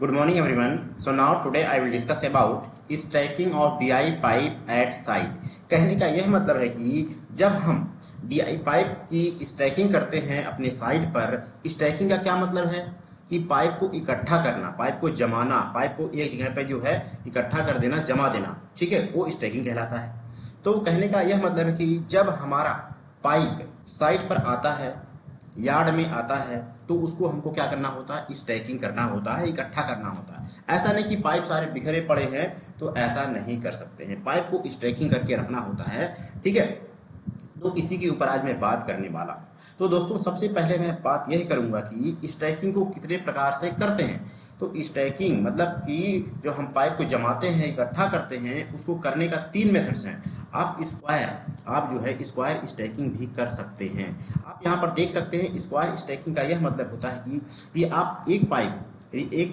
Good morning everyone. So now today I will discuss about stacking of DI pipe at site. कहने का यह मतलब है कि जब हम DI पाइप की स्टैकिंग करते हैं अपने साइट पर, स्टैकिंग का क्या मतलब है कि पाइप को इकट्ठा करना, पाइप को जमाना, पाइप को एक जगह पे जो है इकट्ठा कर देना, जमा देना, ठीक है, वो स्टैकिंग कहलाता है। तो कहने का यह मतलब है कि जब हमारा पाइप साइट पर आता है, यार्ड में आता है, तो उसको हमको क्या करना होता है, स्टैकिंग करना होता है, इकट्ठा करना होता है। ऐसा नहीं कि पाइप सारे बिखरे पड़े हैं, तो ऐसा नहीं कर सकते हैं, पाइप को स्टैकिंग करके रखना होता है, ठीक है। तो इसी के ऊपर आज मैं बात करने वाला हूँ। तो दोस्तों सबसे पहले मैं बात यही करूंगा कि स्टैकिंग को कितने प्रकार से करते हैं। तो स्टैकिंग मतलब कि जो हम पाइप को जमाते हैं, इकट्ठा करते हैं, उसको करने का 3 मेथड्स हैं। आप जो है स्क्वायर स्टैकिंग भी कर सकते हैं। आप यहाँ पर देख सकते हैं, स्क्वायर स्टैकिंग का यह मतलब होता है कि आप एक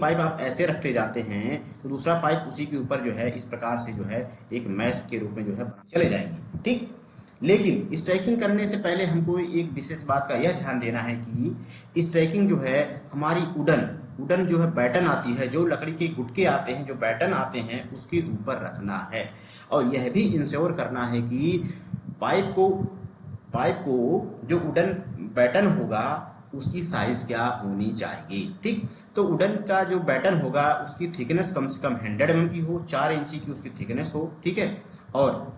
पाइप आप ऐसे रखते जाते हैं, तो दूसरा पाइप उसी के ऊपर जो है इस प्रकार से जो है एक मैश के रूप में जो है चले जाएंगे, ठीक। लेकिन स्ट्राइकिंग करने से पहले हमको एक विशेष बात का यह ध्यान देना है कि स्ट्राइकिंग जो है हमारी उडन जो है बैटन आती है, जो लकड़ी के गुटके आते हैं, जो बैटन आते हैं, उसके ऊपर रखना है। और यह भी इंश्योर करना है कि पाइप को जो उडन बैटन होगा उसकी साइज क्या होनी चाहिए, ठीक। तो उडन का जो बैटन होगा उसकी थिकनेस कम से कम 100 mm की हो, 4 इंची की उसकी थिकनेस हो, ठीक है। और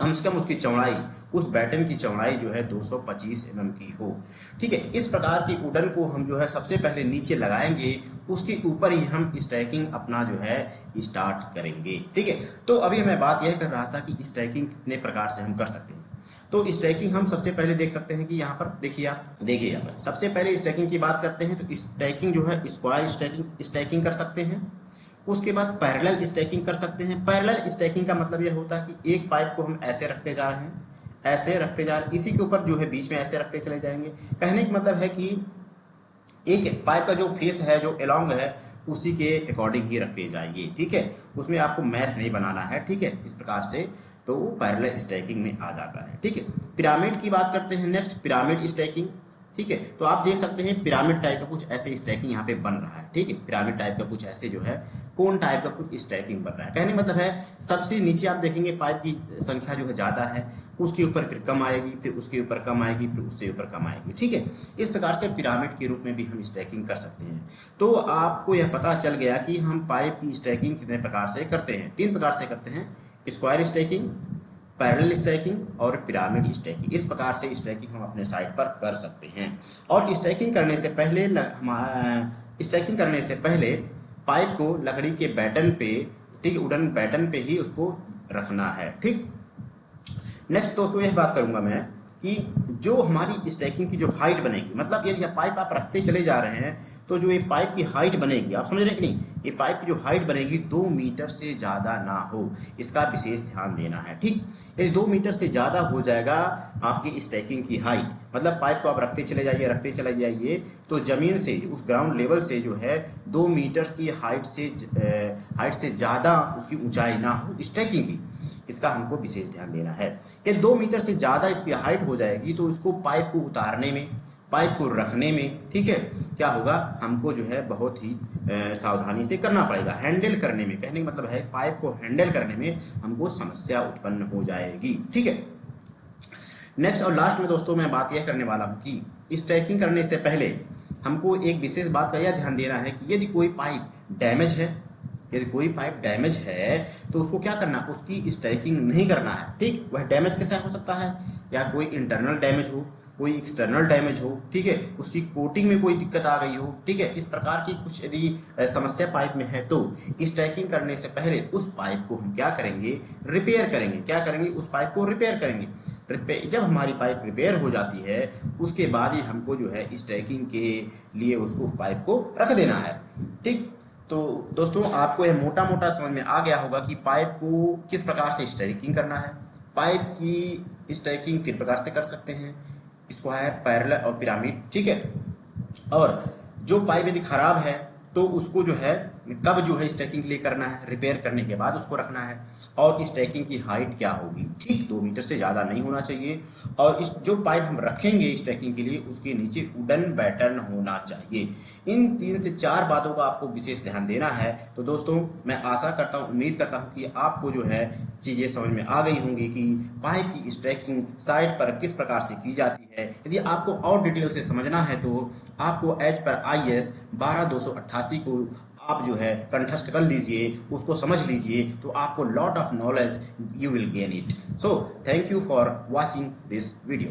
कम से कम उसकी चौड़ाई, उस बैटन की चौड़ाई जो है 225 mm की हो, ठीक है। इस प्रकार की उडन को हम जो है सबसे पहले नीचे लगाएंगे, उसके ऊपर ही हम स्टैकिंग अपना जो है स्टार्ट करेंगे, ठीक है। तो अभी मैं बात यह कर रहा था कि स्टैकिंग कितने प्रकार से हम कर सकते हैं। तो स्टैकिंग हम सबसे पहले देख सकते हैं कि यहाँ पर देखिए यहाँ पर सबसे पहले स्टैकिंग की बात करते हैं। तो स्टैकिंग जो है स्क्वायर स्टैकिंग कर सकते हैं। उसके बाद पैरेलल स्टैकिंग कर सकते हैं। पैरेलल स्टैकिंग का मतलब यह होता है कि एक पाइप को हम ऐसे रखते जा रहे हैं, ऐसे रखते जा रहे हैं, इसी के ऊपर जो है बीच में ऐसे रखते चले जाएंगे। कहने का मतलब है कि एक पाइप का जो फेस है, जो एलोंग है, उसी के अकॉर्डिंग ही रखते जाइए, ठीक है। उसमें आपको मैश नहीं बनाना है, ठीक है। इस प्रकार से तो वो पैरेलल स्टैकिंग में आ जाता है, ठीक है। पिरामिड की बात करते हैं नेक्स्ट, पिरामिड स्टैकिंग, ठीक है। तो आप देख सकते हैं पिरामिड टाइप का कुछ ऐसे स्टैकिंग यहाँ पे बन रहा है, ठीक है। पिरामिड टाइप का कुछ ऐसे जो है कोन टाइप का कुछ स्टैकिंग बन रहा है। कहने मतलब है सबसे नीचे आप देखेंगे पाइप की संख्या जो है ज़्यादा है, उसके ऊपर फिर कम आएगी, फिर उसके ऊपर कम आएगी, फिर उससे ऊपर कम आएगी, ठीक है। इस प्रकार से पिरामिड के रूप में भी हम स्टैकिंग कर सकते हैं। तो आपको यह पता चल गया कि हम पाइप की स्टैकिंग कितने प्रकार से करते हैं। 3 प्रकार से करते हैं, स्क्वायर स्टैकिंग, पैरेलल स्टैकिंग और पिरामिड स्टैकिंग। इस प्रकार से स्टैकिंग हम अपने साइट पर कर सकते हैं। और स्टैकिंग करने से पहले पाइप को लकड़ी के बैटन पे, ठीक, वुडन बैटन पे ही उसको रखना है, ठीक। नेक्स्ट दोस्तों यह बात करूंगा मैं कि जो हमारी स्टैकिंग की जो हाइट बनेगी, मतलब यदि पाइप आप रखते चले जा रहे हैं, तो जो ये पाइप की हाइट बनेगी, आप समझ रहे हैं कि नहीं, ये पाइप की जो हाइट बनेगी 2 मीटर से ज़्यादा ना हो, इसका विशेष ध्यान देना है, ठीक। यदि 2 मीटर से ज़्यादा हो जाएगा आपकी स्टैकिंग की हाइट, मतलब पाइप को आप रखते चले जाइए, तो ज़मीन से, उस ग्राउंड लेवल से जो है 2 मीटर की हाइट से ज़्यादा उसकी ऊंचाई ना हो स्टैकिंग की, इसका हमको विशेष ध्यान देना है। ये 2 मीटर से ज़्यादा इसकी हाइट हो जाएगी, तो इसको पाइप को उतारने में, पाइप को रखने में, ठीक है, क्या होगा, हमको जो है बहुत ही सावधानी से करना पड़ेगा। हैंडल करने में, कहने का मतलब है पाइप को हैंडल करने में हमको समस्या उत्पन्न हो जाएगी, ठीक है। नेक्स्ट और लास्ट में दोस्तों मैं बात यह करने वाला हूँ कि स्टैकिंग करने से पहले हमको एक विशेष बात का यह ध्यान देना है कि यदि कोई पाइप डैमेज है, तो उसको क्या करना, उसकी स्टैकिंग नहीं करना है, ठीक। वह डैमेज कैसा हो सकता है, या कोई इंटरनल डैमेज हो, कोई एक्सटर्नल डैमेज हो, ठीक है, उसकी कोटिंग में कोई दिक्कत आ गई हो, ठीक है। इस प्रकार की कुछ यदि समस्या पाइप में है, तो स्टैकिंग करने से पहले उस पाइप को हम क्या करेंगे, रिपेयर करेंगे, उस पाइप को रिपेयर करेंगे। जब हमारी पाइप रिपेयर हो जाती है, उसके बाद ही हमको जो है स्टैकिंग के लिए उसको पाइप को रख देना है, ठीक। तो दोस्तों आपको यह मोटा मोटा समझ में आ गया होगा कि पाइप को किस प्रकार से स्टैकिंग करना है। पाइप की स्टैकिंग 3 प्रकार से कर सकते हैं, स्क्वायर, पैरेलल और पिरामिड, ठीक है। और जो पाइप यदि खराब है, तो उसको जो है कब जो है स्टैकिंग के लिए करना है, रिपेयर करने के बाद उसको रखना है। और स्टैकिंग की हाइट क्या होगी, ठीक, 2 मीटर से ज़्यादा नहीं होना चाहिए। और इस जो पाइप हम रखेंगे स्टैकिंग के लिए, उसके नीचे वुडन बैटर्न होना चाहिए। इन 3 से 4 बातों का आपको विशेष ध्यान देना है। तो दोस्तों मैं आशा करता हूँ, उम्मीद करता हूँ कि आपको जो है चीज़ें समझ में आ गई होंगी कि पाइप की स्टैकिंग साइट पर किस प्रकार से की जाती है। यदि आपको और डिटेल से समझना है तो आपको एज पर IS 12288 को आप जो है कंठस्थ कर लीजिए, उसको समझ लीजिए, तो आपको lot of knowledge you will gain it. So thank you for watching this video.